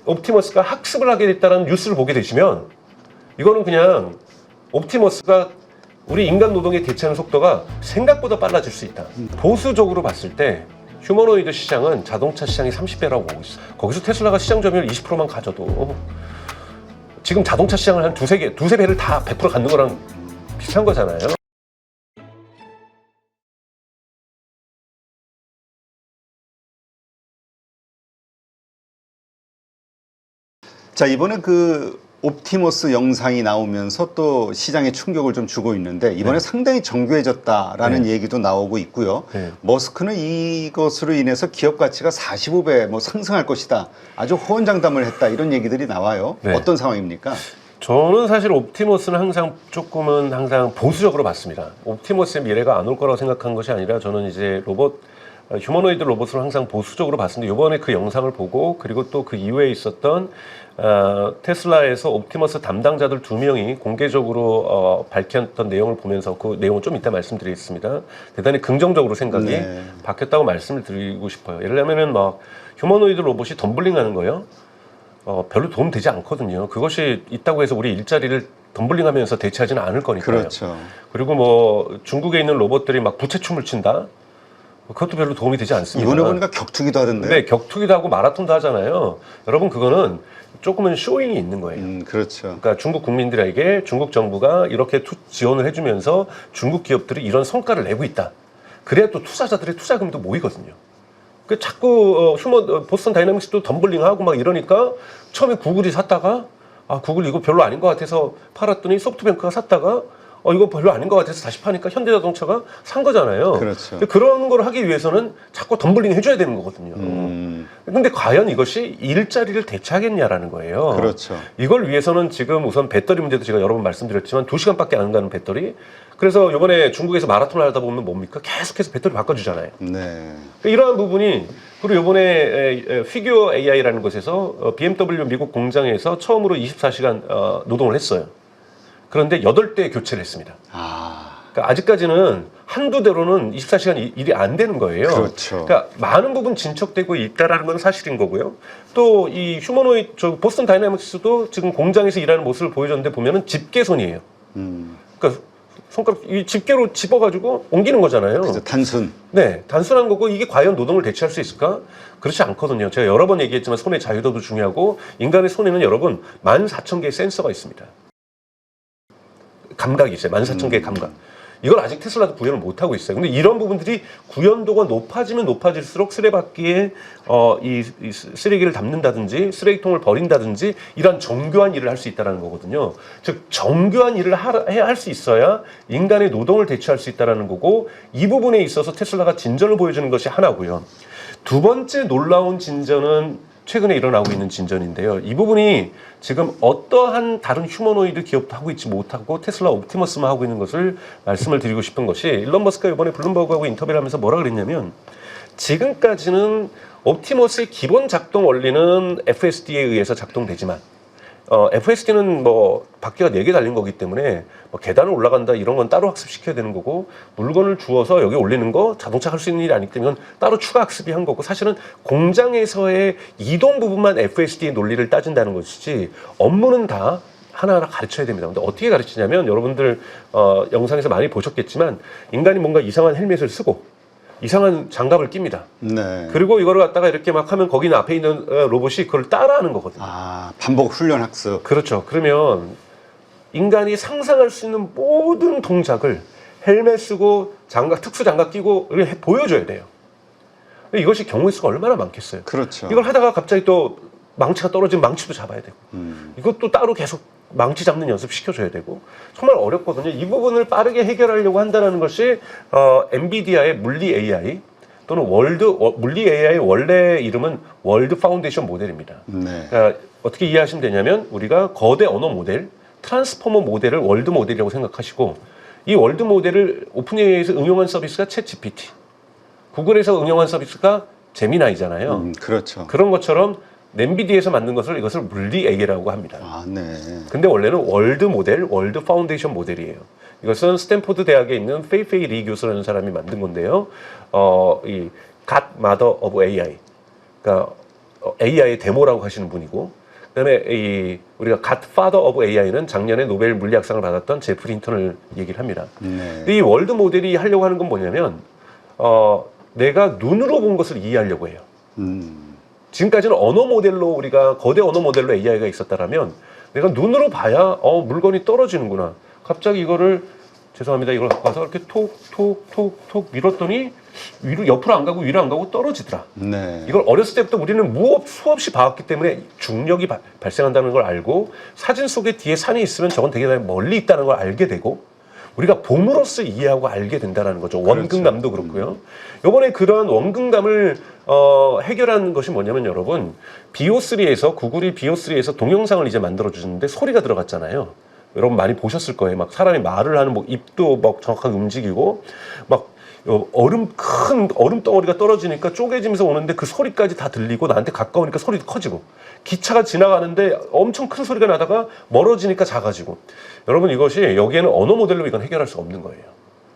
옵티머스가 학습을 하게 됐다는 뉴스를 보게 되시면 이거는 그냥 옵티머스가 우리 인간 노동에 대체하는 속도가 생각보다 빨라질 수 있다. 보수적으로 봤을 때 휴머노이드 시장은 자동차 시장이 30배라고 보고 있어. 거기서 테슬라가 시장 점유율 20%만 가져도 지금 자동차 시장을 한 두세 배를 다 100% 갖는 거랑 비슷한 거잖아요. 자, 이번에 그 옵티머스 영상이 나오면서 또 시장에 충격을 좀 주고 있는데 이번에 상당히 정교해졌다라는 얘기도 나오고 있고요. 머스크는 이것으로 인해서 기업 가치가 45배 뭐 상승할 것이다. 아주 호언장담을 했다. 이런 얘기들이 나와요. 어떤 상황입니까? 저는 사실 옵티머스는 항상 보수적으로 봤습니다. 옵티머스의 미래가 안 올 거라고 생각한 것이 아니라 저는 이제 휴머노이드 로봇을 항상 보수적으로 봤는데 이번에 그 영상을 보고 그리고 또 그 이후에 있었던 테슬라에서 옵티머스 담당자들 2명이 공개적으로 밝혔던 내용을 보면서 그 내용은 좀 이따 말씀드리겠습니다. 대단히 긍정적으로 생각이 바뀌었다고 말씀을 드리고 싶어요. 예를 들면은 막 휴머노이드 로봇이 덤블링 하는 거예요. 별로 도움 되지 않거든요. 그것이 있다고 해서 우리 일자리를 덤블링 하면서 대체하지는 않을 거니까요. 그렇죠. 그리고 뭐 중국에 있는 로봇들이 막 부채춤을 춘다? 그것도 별로 도움이 되지 않습니다. 이번에 보니까 격투기도 하던데. 네, 격투기도 하고 마라톤도 하잖아요. 여러분 그거는 조금은 쇼잉이 있는 거예요. 그렇죠. 그러니까 중국 국민들에게 중국 정부가 이렇게 지원을 해주면서 중국 기업들이 이런 성과를 내고 있다. 그래야 또 투자자들의 투자금도 모이거든요. 그 자꾸 보스턴 다이나믹스도 덤블링하고 막 이러니까 처음에 구글이 샀다가 구글 이거 별로 아닌 것 같아서 팔았더니 소프트뱅크가 샀다가 이거 별로 아닌 것 같아서 다시 파니까 현대자동차가 산 거잖아요. 그렇죠. 그런 걸 하기 위해서는 자꾸 덤블링 해줘야 되는 거거든요. 근데 과연 이것이 일자리를 대체하겠냐라는 거예요. 그렇죠. 이걸 위해서는 지금 우선 배터리 문제도 제가 여러 번 말씀드렸지만 2시간밖에 안 가는 배터리. 그래서 이번에 중국에서 마라톤을 하다 보면 뭡니까? 계속해서 배터리 바꿔주잖아요. 네. 이러한 부분이 그리고 이번에 피규어 AI라는 곳에서 BMW 미국 공장에서 처음으로 24시간 노동을 했어요. 그런데 8대 교체를 했습니다. 그러니까 아직까지는 한두 대로는 24시간 일이 안 되는 거예요. 그렇죠. 그러니까 많은 부분 진척되고 있다라는 건 사실인 거고요. 또 이 보스턴 다이나믹스도 지금 공장에서 일하는 모습을 보여줬는데 보면은 집게손이에요. 그러니까 손가락 이 집게로 집어가지고 옮기는 거잖아요. 그렇죠. 단순. 네, 단순한 거고 이게 과연 노동을 대체할 수 있을까? 그렇지 않거든요. 제가 여러 번 얘기했지만 손의 자유도도 중요하고 인간의 손에는 여러분 14,000개의 센서가 있습니다. 감각이 있어요. 14,000개의 감각. 이걸 아직 테슬라도 구현을 못하고 있어요. 근데 이런 부분들이 구현도가 높아지면 높아질수록 쓰레받기에 이 쓰레기를 담는다든지 쓰레기통을 버린다든지 이런 정교한 일을 할 수 있다는 거거든요. 즉 정교한 일을 할 수 있어야 인간의 노동을 대체할 수 있다는 거고 이 부분에 있어서 테슬라가 진전을 보여주는 것이 하나고요. 두 번째 놀라운 진전은 최근에 일어나고 있는 진전인데요. 이 부분이 지금 어떠한 다른 휴머노이드 기업도 하고 있지 못하고 테슬라 옵티머스만 하고 있는 것을 말씀을 드리고 싶은 것이 일론 머스크가 이번에 블룸버그하고 인터뷰를 하면서 뭐라 그랬냐면 지금까지는 옵티머스의 기본 작동 원리는 FSD에 의해서 작동되지만 FSD는 뭐 바퀴가 4개 달린 거기 때문에 뭐 계단을 올라간다 이런 건 따로 학습시켜야 되는 거고 물건을 주어서 여기 올리는 거 자동차 할 수 있는 일이 아니기 때문에 따로 추가 학습이 한 거고 사실은 공장에서의 이동 부분만 FSD의 논리를 따진다는 것이지 업무는 다 하나하나 가르쳐야 됩니다. 근데 어떻게 가르치냐면 여러분들 영상에서 많이 보셨겠지만 인간이 뭔가 이상한 헬멧을 쓰고 이상한 장갑을 낍니다. 네. 그리고 이거를 갖다가 이렇게 막 하면 거기 앞에 있는 로봇이 그걸 따라하는 거거든요. 반복 훈련 학습. 그렇죠. 그러면 인간이 상상할 수 있는 모든 동작을 헬멧 쓰고 특수 장갑 끼고 보여줘야 돼요. 이것이 경우의 수가 얼마나 많겠어요. 그렇죠. 이걸 하다가 갑자기 또 망치가 떨어지면 망치도 잡아야 되고 이것도 따로 계속 망치 잡는 연습 시켜줘야 되고 정말 어렵거든요. 이 부분을 빠르게 해결하려고 한다는 것이 엔비디아의 물리 AI 또는 물리 AI의 원래 이름은 월드 파운데이션 모델입니다. 네. 그러니까 어떻게 이해하시면 되냐면 우리가 거대 언어 모델, 트랜스포머 모델을 월드 모델이라고 생각하시고 이 월드 모델을 오픈 AI에서 응용한 서비스가 챗 GPT, 구글에서 응용한 서비스가 제미나이잖아요. 그렇죠. 그런 것처럼 엔비디아에서 만든 이것을 물리 AI라고 합니다. 네. 근데 원래는 월드 모델, 월드 파운데이션 모델이에요. 이것은 스탠포드 대학에 있는 페이페이 리 교수라는 사람이 만든 건데요. 이 God Mother of AI. 그러니까 AI의 데모라고 하시는 분이고, 그다음에 우리가 갓파더 오브 AI는 작년에 노벨 물리학상을 받았던 제프리 힌턴을 얘기를 합니다. 근데 이 월드 모델이 하려고 하는 건 뭐냐면 내가 눈으로 본 것을 이해하려고 해요. 지금까지는 언어 모델로 우리가 거대 언어 모델로 AI가 있었다라면 내가 눈으로 봐야 물건이 떨어지는구나. 갑자기 이거를 죄송합니다. 이걸 갖고 와서 이렇게 톡 밀었더니 위로 옆으로 안 가고 위로 안 가고 떨어지더라. 네. 이걸 어렸을 때부터 우리는 수없이 봐왔기 때문에 중력이 발생한다는 걸 알고 사진 속에 뒤에 산이 있으면 저건 되게 멀리 있다는 걸 알게 되고 우리가 봄으로써 이해하고 알게 된다는 거죠. 원근감도 그렇고요. 이번에 그러한 원근감을 해결하는 것이 뭐냐면 여러분 비오3에서 구글이 비오3에서 동영상을 이제 만들어 주는데 소리가 들어갔잖아요. 여러분 많이 보셨을 거예요. 막 사람이 말을 하는 뭐 입도 막 정확하게 움직이고 막 큰 얼음 덩어리가 떨어지니까 쪼개지면서 오는데 그 소리까지 다 들리고 나한테 가까우니까 소리도 커지고 기차가 지나가는데 엄청 큰 소리가 나다가 멀어지니까 작아지고 여러분 이것이 여기에는 언어 모델로 이건 해결할 수 없는 거예요.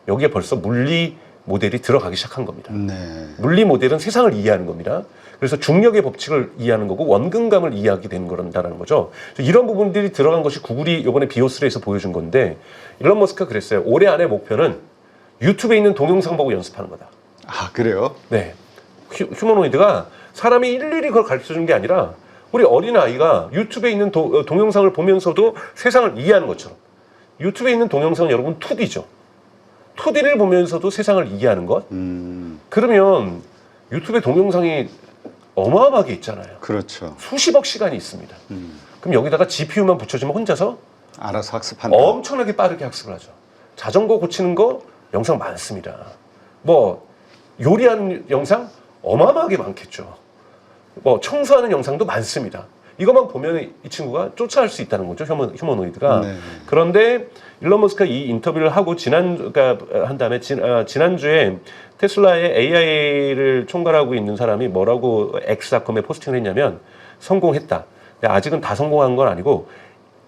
여기에 벌써 물리 모델이 들어가기 시작한 겁니다. 네. 물리 모델은 세상을 이해하는 겁니다. 그래서 중력의 법칙을 이해하는 거고 원근감을 이해하게 되는 거란다는 거죠. 이런 부분들이 들어간 것이 구글이 이번에 비오3에서 보여준 건데 일론 머스크가 그랬어요. 올해 안에 목표는 유튜브에 있는 동영상 보고 연습하는 거다. 아, 그래요? 네. 휴머노이드가 사람이 일일이 그걸 가르쳐 주는 게 아니라 우리 어린아이가 유튜브에 있는 동영상을 보면서도 세상을 이해하는 것처럼 유튜브에 있는 동영상은 여러분 2D죠. 2D를 보면서도 세상을 이해하는 것. 그러면 유튜브에 동영상이 어마어마하게 있잖아요. 그렇죠. 수십억 시간이 있습니다. 그럼 여기다가 GPU만 붙여주면 혼자서 알아서 학습한다. 엄청나게 빠르게 학습을 하죠. 자전거 고치는 거 영상 많습니다. 뭐 요리하는 영상 어마어마하게 많겠죠. 뭐 청소하는 영상도 많습니다. 이것만 보면 이 친구가 쫓아갈 수 있다는 거죠. 휴머노이드가. 네. 그런데 일론 머스크가 이 인터뷰를 하고 한 다음에 지난주에 테슬라의 AI를 총괄하고 있는 사람이 뭐라고 X닷컴에 포스팅을 했냐면 성공했다. 근데 아직은 다 성공한 건 아니고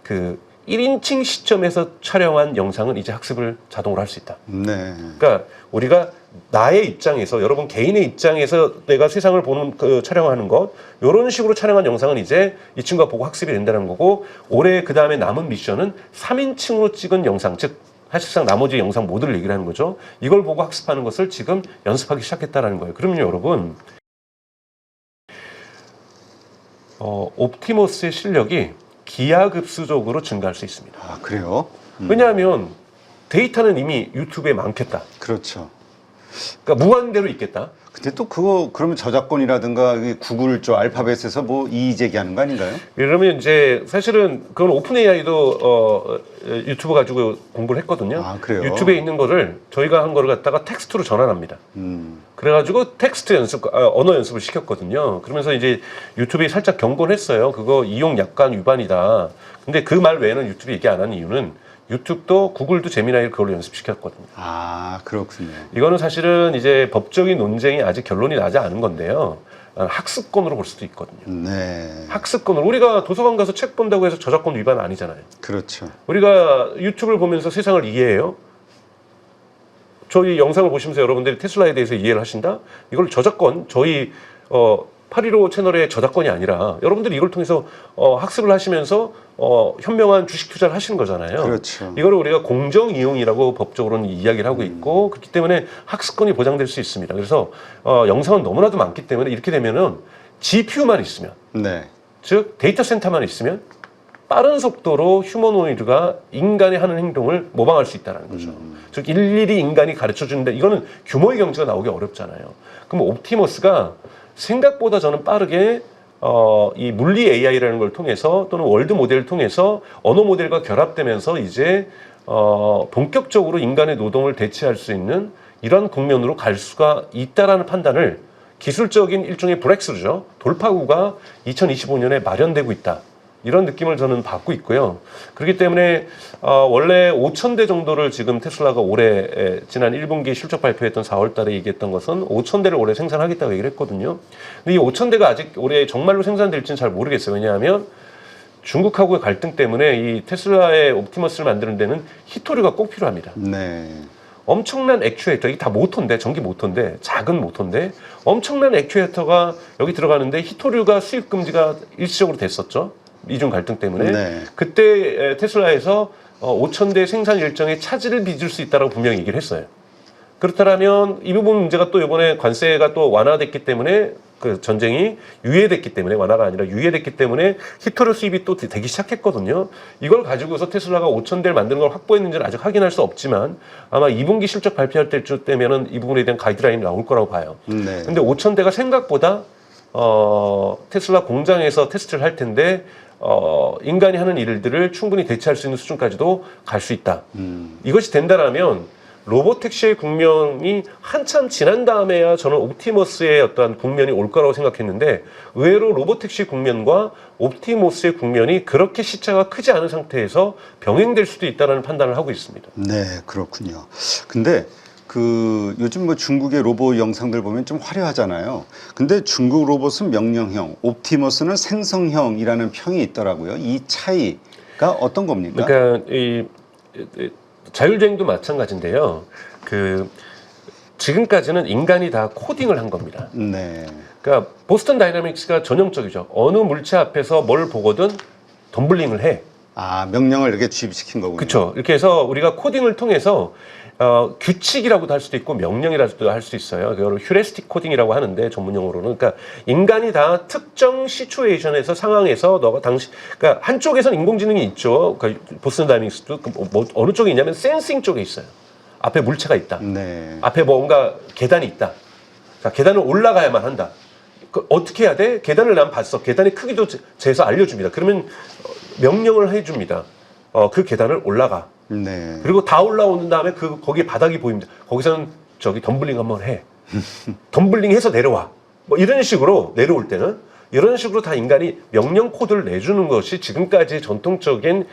그 1인칭 시점에서 촬영한 영상은 이제 학습을 자동으로 할 수 있다. 네. 그러니까 우리가 나의 입장에서 여러분 개인의 입장에서 내가 세상을 보는 촬영하는 것 이런 식으로 촬영한 영상은 이제 이 친구가 보고 학습이 된다는 거고 올해 그 다음에 남은 미션은 3인칭으로 찍은 영상 즉 사실상 나머지 영상 모두를 얘기를 하는 거죠. 이걸 보고 학습하는 것을 지금 연습하기 시작했다라는 거예요. 그러면 여러분 옵티머스의 실력이 기하급수적으로 증가할 수 있습니다. 아, 그래요? 왜냐하면 데이터는 이미 유튜브에 많겠다. 그렇죠. 그러니까 무한대로 있겠다. 근데 또 그거 그러면 저작권이라든가 구글 알파벳에서 뭐 이의 제기하는 거 아닌가요? 그러면 이제 사실은 그건 오픈 AI도 유튜브 가지고 공부를 했거든요. 아, 그래요? 유튜브에 있는 거를 저희가 한 거를 갖다가 텍스트로 전환합니다. 그래가지고 텍스트 언어 연습을 시켰거든요. 그러면서 이제 유튜브에 살짝 경고를 했어요. 그거 이용 약관 위반이다. 근데 그 말 외에는 유튜브 얘기 안 하는 이유는 유튜브도 구글도 제미나이를 그걸로 연습시켰거든요. 아, 그렇군요. 이거는 사실은 이제 법적인 논쟁이 아직 결론이 나지 않은 건데요. 학습권으로 볼 수도 있거든요. 네. 학습권으로 우리가 도서관 가서 책 본다고 해서 저작권 위반 아니잖아요. 그렇죠. 우리가 유튜브를 보면서 세상을 이해해요. 저희 영상을 보시면서 여러분들이 테슬라에 대해서 이해를 하신다? 이걸 저작권, 저희 815 채널의 저작권이 아니라 여러분들이 이걸 통해서 학습을 하시면서 현명한 주식 투자를 하시는 거잖아요. 그렇죠. 이거를 우리가 공정 이용이라고 법적으로는 이야기를 하고 있고 그렇기 때문에 학습권이 보장될 수 있습니다. 그래서 영상은 너무나도 많기 때문에 이렇게 되면은 GPU만 있으면, 네. 즉 데이터 센터만 있으면 빠른 속도로 휴머노이드가 인간이 하는 행동을 모방할 수 있다는 거죠. 즉 일일이 인간이 가르쳐 주는데 이거는 규모의 경제가 나오기 어렵잖아요. 그럼 옵티머스가 생각보다 저는 빠르게 이 물리 AI라는 걸 통해서 또는 월드 모델을 통해서 언어 모델과 결합되면서 이제 본격적으로 인간의 노동을 대체할 수 있는 이런 국면으로 갈 수가 있다라는 판단을 기술적인 일종의 브렉스루죠. 돌파구가 2025년에 마련되고 있다. 이런 느낌을 저는 받고 있고요. 그렇기 때문에 원래 5,000대 정도를 지금 테슬라가 올해 지난 1분기 실적 발표했던 4월 달에 얘기했던 것은 5,000대를 올해 생산하겠다고 얘기를 했거든요. 근데 이 5,000대가 아직 올해 정말로 생산될지는 잘 모르겠어요. 왜냐하면 중국하고의 갈등 때문에 이 테슬라의 옵티머스를 만드는 데는 히토류가 꼭 필요합니다. 네. 엄청난 액추에이터, 이게 다 모터인데, 전기 모터인데, 작은 모터인데, 엄청난 액추에이터가 여기 들어가는데 히토류가 수입 금지가 일시적으로 됐었죠. 미중 갈등 때문에. 네. 그때 테슬라에서 5,000대 생산 일정에 차질을 빚을 수 있다고 분명히 얘기를 했어요. 그렇다면 이 부분 문제가 또 이번에 관세가 또 완화됐기 때문에 그 전쟁이 유예됐기 때문에 완화가 아니라 유예됐기 때문에 히토류 수입이 또 되기 시작했거든요. 이걸 가지고서 테슬라가 5,000대를 만드는 걸 확보했는지는 아직 확인할 수 없지만 아마 2분기 실적 발표할 때면은 이 부분에 대한 가이드라인이 나올 거라고 봐요. 네. 근데 5,000대가 생각보다 테슬라 공장에서 테스트를 할 텐데 인간이 하는 일들을 충분히 대체할 수 있는 수준까지도 갈 수 있다. 이것이 된다라면 로보택시의 국면이 한참 지난 다음에야 저는 옵티머스의 어떠한 국면이 올 거라고 생각했는데 의외로 로보택시 국면과 옵티머스의 국면이 그렇게 시차가 크지 않은 상태에서 병행될 수도 있다는 판단을 하고 있습니다. 네, 그렇군요. 근데 그 요즘 뭐 중국의 로봇 영상들 보면 좀 화려하잖아요. 근데 중국 로봇은 명령형, 옵티머스는 생성형이라는 평이 있더라고요. 이 차이가 어떤 겁니까? 그러니까 이 자율주행도 마찬가지인데요. 지금까지는 인간이 다 코딩을 한 겁니다. 네. 그러니까 보스턴 다이나믹스가 전형적이죠. 어느 물체 앞에서 뭘 보거든 덤블링을 해. 아, 명령을 이렇게 주입시킨 거군요. 그렇죠. 이렇게 해서 우리가 코딩을 통해서 규칙이라고도 할 수도 있고 명령이라고도 할 수 있어요. 그걸 휴레스틱 코딩이라고 하는데 전문용어로는 그러니까 인간이 다 특정 시츄에이션에서 상황에서 너가 그러니까 한쪽에서는 인공지능이 있죠. 그러니까 보스턴 다이나믹스도 뭐 어느 쪽에 있냐면 센싱 쪽에 있어요. 앞에 물체가 있다. 네. 앞에 뭔가 계단이 있다. 자, 계단을 올라가야만 한다. 어떻게 해야 돼? 계단을 난 봤어. 계단의 크기도 재서 알려줍니다. 그러면 명령을 해줍니다. 그 계단을 올라가. 네. 그리고 다 올라오는 다음에 거기에 바닥이 보입니다. 거기서는 저기 덤블링 한번 해. 덤블링 해서 내려와. 뭐 이런 식으로 내려올 때는 이런 식으로 다 인간이 명령 코드를 내주는 것이 지금까지 전통적인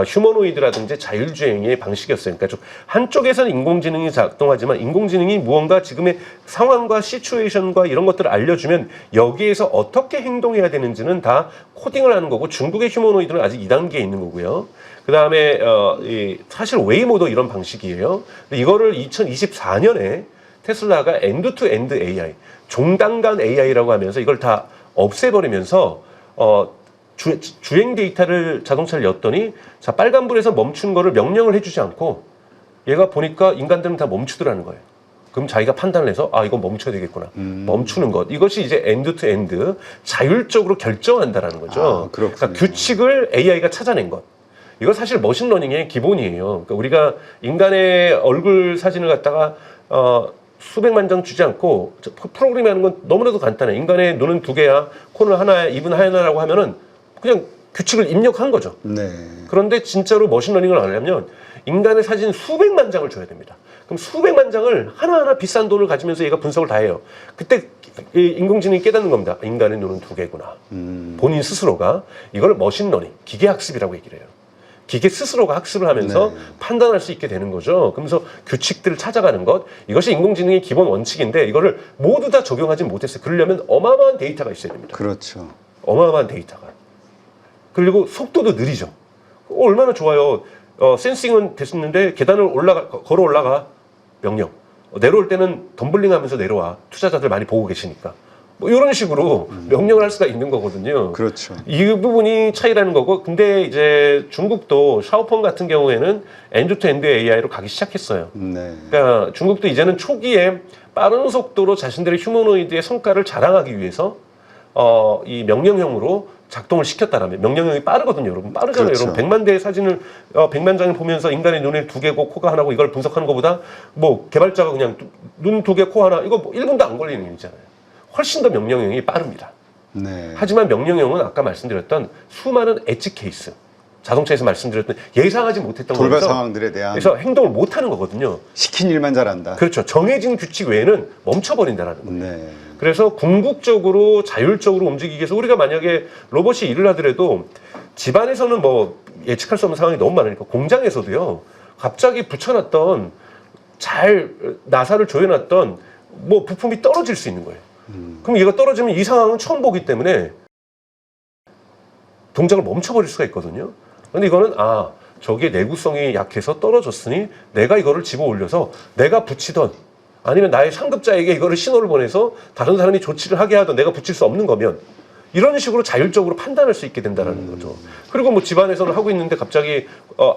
휴머노이드라든지 자율주행의 방식이었어요. 그러니까 좀 한쪽에서는 인공지능이 작동하지만 인공지능이 무언가 지금의 상황과 시츄에이션과 이런 것들을 알려주면 여기에서 어떻게 행동해야 되는지는 다 코딩을 하는 거고 중국의 휴머노이드는 아직 2단계에 있는 거고요. 그 다음에 사실 웨이모도 이런 방식이에요. 이거를 2024년에 테슬라가 엔드-투-엔드 AI, 종단간 AI라고 하면서 이걸 다 없애버리면서 주행 데이터를 자동차를 였더니 자 빨간불에서 멈추는 거를 명령을 해주지 않고 얘가 보니까 인간들은 다 멈추더라는 거예요. 그럼 자기가 판단을 해서 아 이거 멈춰야 되겠구나. 멈추는 것. 이것이 이제 엔드 투 엔드 자율적으로 결정한다라는 거죠. 아, 그러니까 규칙을 AI가 찾아낸 것. 이거 사실 머신러닝의 기본이에요. 그러니까 우리가 인간의 얼굴 사진을 갖다가 수백만 장 주지 않고 프로그램하는 건 너무나도 간단해. 인간의 눈은 2개야, 코는 하나야, 입은 하나라고 하면은 그냥 규칙을 입력한 거죠. 네. 그런데 진짜로 머신러닝을 하려면 인간의 사진 수백만 장을 줘야 됩니다. 그럼 수백만 장을 하나하나 비싼 돈을 가지면서 얘가 분석을 다 해요. 그때 인공지능이 깨닫는 겁니다. 인간의 눈은 2개구나. 본인 스스로가 이걸 머신러닝, 기계학습이라고 얘기를 해요. 기계 스스로가 학습을 하면서 네. 판단할 수 있게 되는 거죠. 그러면서 규칙들을 찾아가는 것. 이것이 인공지능의 기본 원칙인데 이거를 모두 다 적용하지 못했어요. 그러려면 어마어마한 데이터가 있어야 됩니다. 그렇죠. 어마어마한 데이터가. 그리고 속도도 느리죠. 얼마나 좋아요. 센싱은 됐었는데 계단을 걸어 올라가. 명령. 내려올 때는 덤블링 하면서 내려와. 투자자들 많이 보고 계시니까. 뭐 이런 식으로 명령을 할 수가 있는 거거든요. 그렇죠. 이 부분이 차이라는 거고, 근데 이제 중국도 샤오펑 같은 경우에는 엔드-투-엔드 AI로 가기 시작했어요. 네. 그러니까 중국도 이제는 초기에 빠른 속도로 자신들의 휴머노이드의 성과를 자랑하기 위해서 이 명령형으로 작동을 시켰다라면 명령형이 빠르거든요, 여러분. 빠르잖아요, 그렇죠. 여러분. 100만 대의 사진을 100만 장을 보면서 인간의 눈에 2개고 코가 하나고 이걸 분석하는 것보다 뭐 개발자가 그냥 눈 2개, 코 하나 이거 뭐 1분도 안 걸리는 일이잖아요. 훨씬 더 명령형이 빠릅니다. 네. 하지만 명령형은 아까 말씀드렸던 수많은 엣지 케이스, 자동차에서 말씀드렸던 예상하지 못했던 돌발 거에서 상황들에 대한 그래서 행동을 못하는 거거든요. 시킨 일만 잘한다. 그렇죠. 정해진 규칙 외에는 멈춰버린다는 거예요. 네. 그래서 궁극적으로 자율적으로 움직이기 위해서 우리가 만약에 로봇이 일을 하더라도 집안에서는 뭐 예측할 수 없는 상황이 너무 많으니까 공장에서도요. 갑자기 붙여놨던 잘 나사를 조여놨던 뭐 부품이 떨어질 수 있는 거예요. 그럼 얘가 떨어지면 이 상황은 처음 보기 때문에 동작을 멈춰버릴 수가 있거든요. 근데 이거는 저게 내구성이 약해서 떨어졌으니 내가 이거를 집어 올려서 내가 붙이던 아니면 나의 상급자에게 이거를 신호를 보내서 다른 사람이 조치를 하게 하던 내가 붙일 수 없는 거면 이런 식으로 자율적으로 판단할 수 있게 된다는 거죠. 그리고 뭐 집안에서는 하고 있는데 갑자기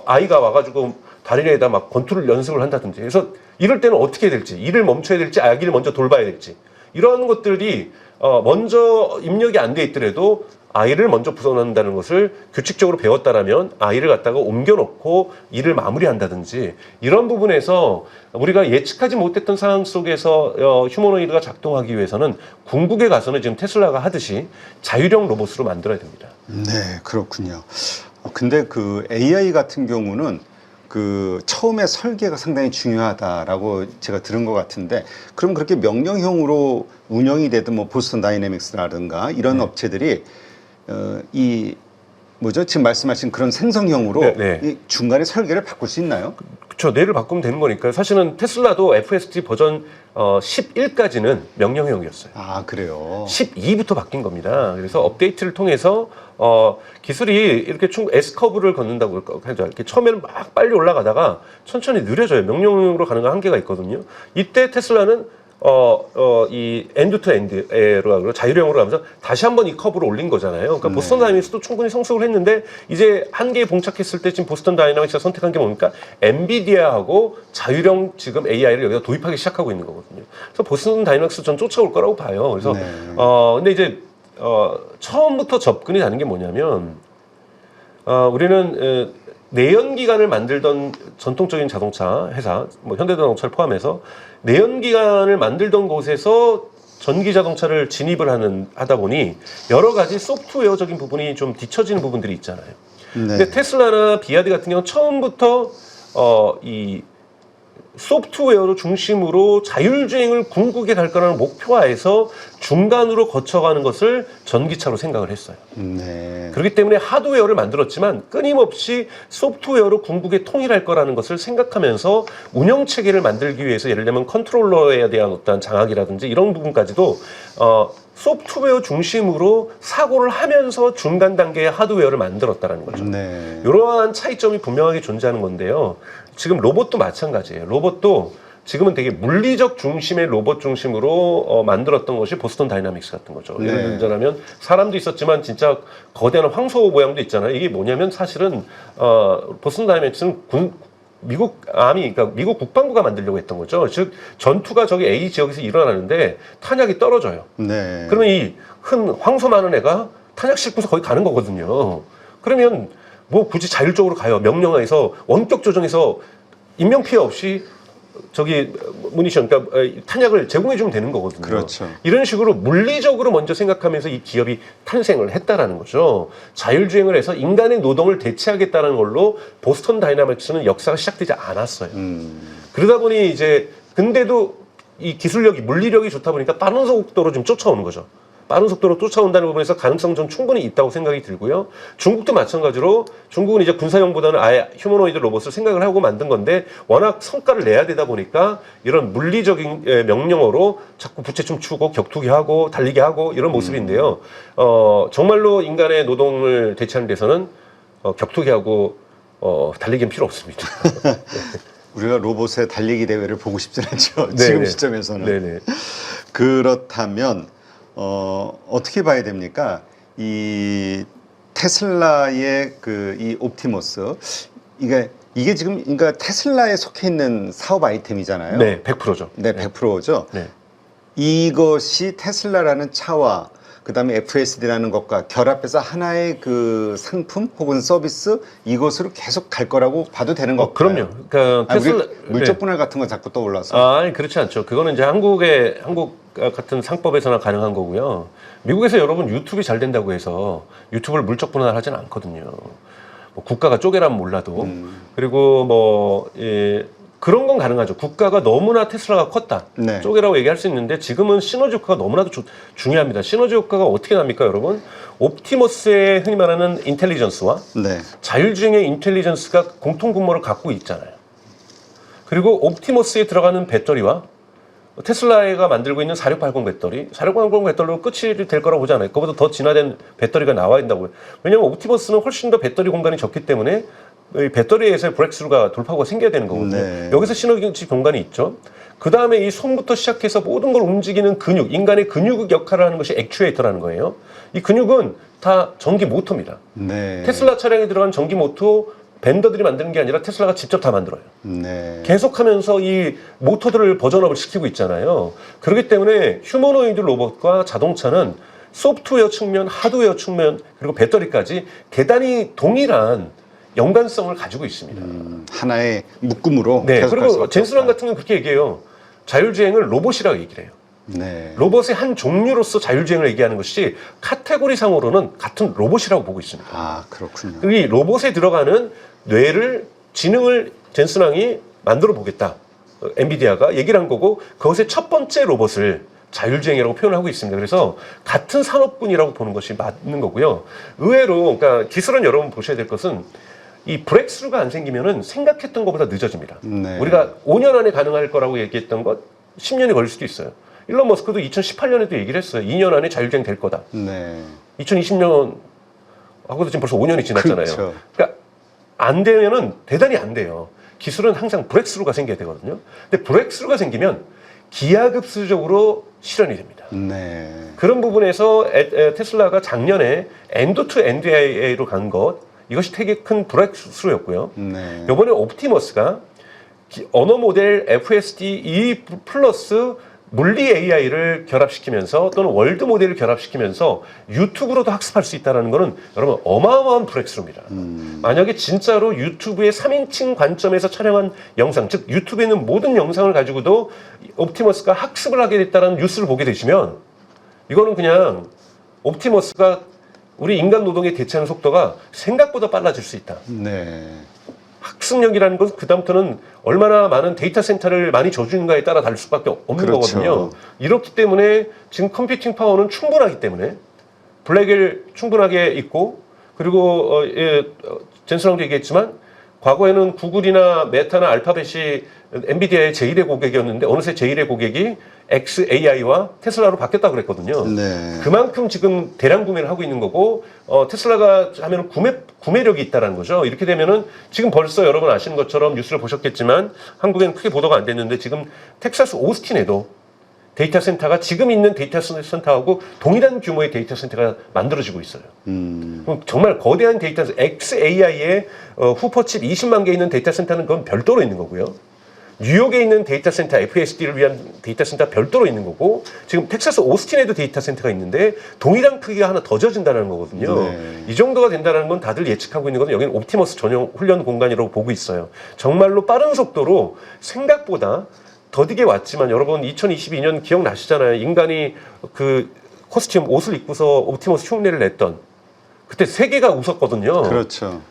아이가 와가지고 다리에다 막 권투를 연습을 한다든지 그래서 이럴 때는 어떻게 해야 될지 일을 멈춰야 될지 아기를 먼저 돌봐야 될지 이런 것들이 먼저 입력이 안 돼 있더라도 아이를 먼저 부숴놓는다는 것을 규칙적으로 배웠다라면 아이를 갖다가 옮겨놓고 일을 마무리한다든지 이런 부분에서 우리가 예측하지 못했던 상황 속에서 휴머노이드가 작동하기 위해서는 궁극에 가서는 지금 테슬라가 하듯이 자율형 로봇으로 만들어야 됩니다. 네, 그렇군요. 근데 그 AI 같은 경우는 그 처음에 설계가 상당히 중요하다라고 제가 들은 것 같은데 그럼 그렇게 명령형으로 운영이 되든 뭐 보스턴 다이내믹스라든가 이런 업체들이 이 뭐죠? 지금 말씀하신 그런 생성형으로 이 중간에 설계를 바꿀 수 있나요? 그렇죠. 뇌를 바꾸면 되는 거니까 사실은 테슬라도 FSD 버전 11까지는 명령형이었어요. 아, 그래요? 12부터 바뀐 겁니다. 그래서 업데이트를 통해서 기술이 이렇게 S커브를 걷는다고 하죠. 이렇게 처음에는 막 빨리 올라가다가 천천히 느려져요. 명령형으로 가는 건 한계가 있거든요. 이때 테슬라는 이 엔드 투 엔드로 자율형으로 가면서 다시 한번 이 커브를 올린 거잖아요. 그러니까 보스턴 다이내믹스도 충분히 성숙을 했는데 이제 한계에 봉착했을 때 지금 보스턴 다이내믹스가 선택한 게 뭡니까? 엔비디아하고 자율형 지금 AI를 여기다 도입하기 시작하고 있는 거거든요. 그래서 보스턴 다이내믹스 전 쫓아올 거라고 봐요. 그래서 근데 이제 처음부터 접근이 다른 게 뭐냐면 우리는 내연기관을 만들던 전통적인 자동차 회사, 뭐 현대자동차를 포함해서 내연기관을 만들던 곳에서 전기 자동차를 진입을 하다 보니 여러 가지 소프트웨어적인 부분이 좀 뒤처지는 부분들이 있잖아요. 근데 테슬라나 비아드 같은 경우는 처음부터 이 소프트웨어로 중심으로 자율주행을 궁극에 갈 거라는 목표하에서 중간으로 거쳐가는 것을 전기차로 생각을 했어요. 그렇기 때문에 하드웨어를 만들었지만 끊임없이 소프트웨어로 궁극에 통일할 거라는 것을 생각하면서 운영체계를 만들기 위해서 예를 들면 컨트롤러에 대한 어떤 장악이라든지 이런 부분까지도 소프트웨어 중심으로 사고를 하면서 중간 단계의 하드웨어를 만들었다는 거죠. 이러한 차이점이 분명하게 존재하는 건데요. 지금 로봇도 마찬가지예요. 로봇도 지금은 되게 물리적 중심의 로봇 중심으로 만들었던 것이 보스턴 다이내믹스 같은 거죠. 예를 들자면 사람도 있었지만 진짜 거대한 황소 모양도 있잖아요. 이게 뭐냐면 사실은 보스턴 다이내믹스는 미국 아미, 그러니까 미국 국방부가 만들려고 했던 거죠. 즉 전투가 저기 A 지역에서 일어나는데 탄약이 떨어져요. 그러면 이 황소 많은 애가 탄약 싣고서 거기 가는 거거든요. 그러면 뭐 굳이 자율적으로 가요. 명령하에서 원격 조정해서 인명 피해 없이 저기 무니션, 그러니까 탄약을 제공해주면 되는 거거든요. 그렇죠. 이런 식으로 물리적으로 먼저 생각하면서 이 기업이 탄생을 했다라는 거죠. 자율주행을 해서 인간의 노동을 대체하겠다는 걸로 보스턴 다이내믹스는 역사가 시작되지 않았어요. 그러다 보니 이제 근데도 이 기술력이 물리력이 좋다 보니까 빠른 속도로 좀 쫓아오는 거죠. 빠른 속도로 쫓아온다는 부분에서 가능성 좀 충분히 있다고 생각이 들고요. 중국도 마찬가지로 중국은 이제 군사용보다는 아예 휴머노이드 로봇을 생각을 하고 만든 건데 워낙 성과를 내야 되다 보니까 이런 물리적인 명령어로 자꾸 부채 춤추고 격투기 하고 달리기 하고 이런 모습인데요. 정말로 인간의 노동을 대체하는 데서는 격투기하고 달리기는 필요 없습니다. 우리가 로봇의 달리기 대회를 보고 싶진 않죠. 지금 시점에서는. 그렇다면 어떻게 봐야 됩니까? 이 테슬라의 이 옵티머스 이게 지금 그러니까 테슬라에 속해 있는 사업 아이템이잖아요. 네, 100%죠. 네, 100%죠. 이것이 테슬라라는 차와 그다음에 FSD라는 것과 결합해서 하나의 그 상품 혹은 서비스 이것으로 계속 갈 거라고 봐도 되는 건가요? 그럼요. 그러니까 테슬라 물적 분할 같은 거 자꾸 떠올라서. 아니 그렇지 않죠. 그거는 이제 한국 같은 상법에서나 가능한 거고요. 미국에서 여러분 유튜브가 잘 된다고 해서 유튜브를 물적 분할하지는 않거든요. 뭐 국가가 쪼개라면 몰라도 그리고 그런 건 가능하죠. 국가가 너무나 테슬라가 컸다. 쪼개라고 얘기할 수 있는데 지금은 시너지 효과가 너무나도 중요합니다. 시너지 효과가 어떻게 납니까, 여러분? 옵티머스의 흔히 말하는 인텔리전스와 자율주행의 인텔리전스가 공통 분모를 갖고 있잖아요. 그리고 옵티머스에 들어가는 배터리와 테슬라가 만들고 있는 4680 배터리, 4680 배터리로 끝이 될 거라고 보지 않아요. 그거보다 더 진화된 배터리가 나와야 된다고요. 왜냐하면 옵티머스는 훨씬 더 배터리 공간이 적기 때문에 이 배터리에서의 브렉스루가 돌파구가 생겨야 되는 거거든요. 네. 여기서 시너지 공간이 있죠. 그 다음에 이 손부터 시작해서 모든 걸 움직이는 근육, 인간의 근육 역할을 하는 것이 액추에이터라는 거예요. 이 근육은 다 전기 모터입니다. 네. 테슬라 차량에 들어간 전기 모터 벤더들이 만드는 게 아니라 테슬라가 직접 다 만들어요. 네. 계속하면서 이 모터들을 버전업을 시키고 있잖아요. 그렇기 때문에 휴머노이드 로봇과 자동차는 소프트웨어 측면, 하드웨어 측면, 그리고 배터리까지 대단히 동일한 연관성을 가지고 있습니다. 하나의 묶음으로. 네. 계속 갈 그리고 수밖에 젠슨왕 없다. 같은 건 그렇게 얘기해요. 자율주행을 로봇이라고 얘기를 해요. 네. 로봇의 한 종류로서 자율주행을 얘기하는 것이 카테고리상으로는 같은 로봇이라고 보고 있습니다. 아, 그렇군요. 이 로봇에 들어가는 뇌를, 지능을 젠슨왕이 만들어 보겠다. 엔비디아가 얘기를 한 거고, 그것의 첫 번째 로봇을 자율주행이라고 표현하고 있습니다. 그래서 같은 산업군이라고 보는 것이 맞는 거고요. 의외로, 그러니까 기술은 여러분 보셔야 될 것은 이 브렉스루가 안 생기면은 생각했던 것보다 늦어집니다. 네. 우리가 5년 안에 가능할 거라고 얘기했던 것 10년이 걸릴 수도 있어요. 일론 머스크도 2018년에도 얘기를 했어요. 2년 안에 자율주행 될 거다. 네. 2020년 하고도 지금 벌써 5년이 지났잖아요. 그렇죠. 그러니까 안 되면은 대단히 안 돼요. 기술은 항상 브렉스루가 생겨야 되거든요. 근데 브렉스루가 생기면 기하급수적으로 실현이 됩니다. 네. 그런 부분에서 테슬라가 작년에 엔드 투 엔드 AI로 간 것, 이것이 되게 큰 브렉스루였고요. 네. 이번에 옵티머스가 언어 모델 FSD 플러스 물리 AI를 결합시키면서 또는 월드 모델을 결합시키면서 유튜브로도 학습할 수 있다는 것은 여러분 어마어마한 브렉스루입니다. 만약에 진짜로 유튜브의 3인칭 관점에서 촬영한 영상, 즉 유튜브에 있는 모든 영상을 가지고도 옵티머스가 학습을 하게 됐다는 뉴스를 보게 되시면 이거는 그냥 옵티머스가 우리 인간 노동에 대체하는 속도가 생각보다 빨라질 수 있다. 네. 학습력이라는 것은 그다음부터는 얼마나 많은 데이터 센터를 많이 줘주는가에 따라 다를 수밖에 없는 그렇죠. 거거든요. 이렇기 때문에 지금 컴퓨팅 파워는 충분하기 때문에 블랙을 충분하게 있고, 그리고 젠슨왕도 얘기했지만 과거에는 구글이나 메타나 알파벳이 엔비디아의 제1의 고객이었는데 어느새 제1의 고객이 XAI와 테슬라로 바뀌었다고 그랬거든요. 네. 그만큼 지금 대량 구매를 하고 있는 거고, 테슬라가 하면 구매력이 있다는 거죠. 이렇게 되면은 지금 벌써 여러분 아시는 것처럼 뉴스를 보셨겠지만 한국에는 크게 보도가 안 됐는데 지금 텍사스 오스틴에도 데이터 센터가 지금 있는 데이터 센터하고 동일한 규모의 데이터 센터가 만들어지고 있어요. 그럼 정말 거대한 데이터 센터, XAI의 후퍼칩 20만 개 있는 데이터 센터는 그건 별도로 있는 거고요. 뉴욕에 있는 데이터 센터, FSD를 위한 데이터 센터 별도로 있는 거고, 지금 텍사스 오스틴에도 데이터 센터가 있는데 동일한 크기가 하나 더 져진다는 거거든요. 네. 이 정도가 된다는 건 다들 예측하고 있는 것은 여기는 옵티머스 전용 훈련 공간이라고 보고 있어요. 정말로 빠른 속도로 생각보다 더디게 왔지만 여러분 2022년 기억나시잖아요. 인간이 그 코스튬 옷을 입고서 옵티머스 흉내를 냈던 그때 세계가 웃었거든요. 그렇죠.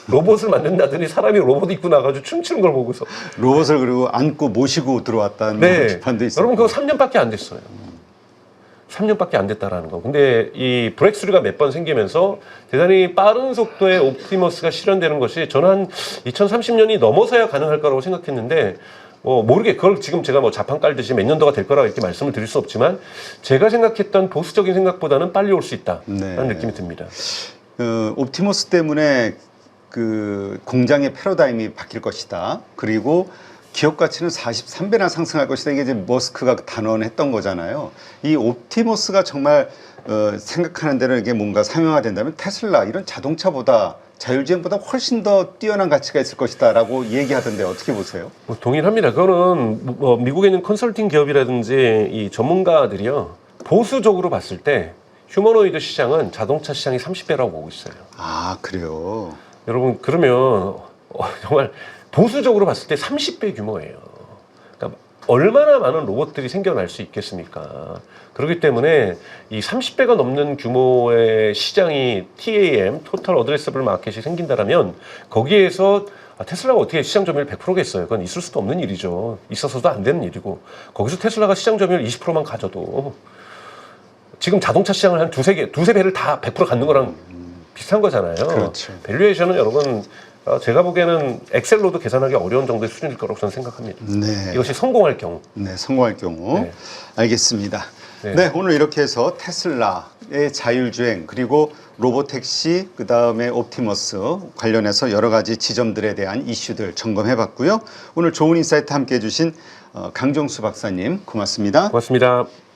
로봇을 만든다더니 사람이 로봇 입고 나가지고 춤추는 걸 보고서. 로봇을 그리고 안고 모시고 들어왔다는 네. 비판도 있어요. 여러분 그거 3년밖에 안 됐어요. 3년밖에 안 됐다라는 거. 근데 이 브렉스루가 몇 번 생기면서 대단히 빠른 속도의 옵티머스가 실현되는 것이 저는 한 2030년이 넘어서야 가능할 거라고 생각했는데 모르게 그걸 지금 제가 뭐 자판 깔듯이 몇 년도가 될 거라고 이렇게 말씀을 드릴 수 없지만 제가 생각했던 보수적인 생각보다는 빨리 올 수 있다라는 네. 느낌이 듭니다. 옵티머스 때문에 그 공장의 패러다임이 바뀔 것이다. 그리고 기업 가치는 43배나 상승할 것이다. 이게 이제 머스크가 단언했던 거잖아요. 이 옵티머스가 정말 생각하는 대로 이게 뭔가 상용화된다면 테슬라 이런 자동차보다 자율주행보다 훨씬 더 뛰어난 가치가 있을 것이다라고 얘기하던데 어떻게 보세요? 동일합니다. 그거는 미국에 있는 컨설팅 기업이라든지 이 전문가들이요 보수적으로 봤을 때 휴머노이드 시장은 자동차 시장이 30배라고 보고 있어요. 아, 그래요? 여러분 그러면 정말 보수적으로 봤을 때 30배 규모예요. 그러니까 얼마나 많은 로봇들이 생겨날 수 있겠습니까? 그렇기 때문에 이 30배가 넘는 규모의 시장이 TAM, 토탈 어드레서블 마켓이 생긴다라면 거기에서 테슬라가 어떻게 시장 점유율 100%겠어요? 그건 있을 수도 없는 일이죠. 있어서도 안 되는 일이고 거기서 테슬라가 시장 점유율 20%만 가져도 지금 자동차 시장을 한 두세 배를 다 100% 갖는 거랑 비슷한 거잖아요. 그렇죠. 밸류에이션은 여러분 제가 보기에는 엑셀로도 계산하기 어려운 정도의 수준일 거라고 저는 생각합니다. 네. 이것이 성공할 경우. 네, 성공할 경우. 네. 알겠습니다. 네, 오늘 이렇게 해서 테슬라의 자율주행 그리고 로보택시 그다음에 옵티머스 관련해서 여러 가지 지점들에 대한 이슈들 점검해봤고요. 오늘 좋은 인사이트 함께해 주신 강정수 박사님 고맙습니다. 고맙습니다.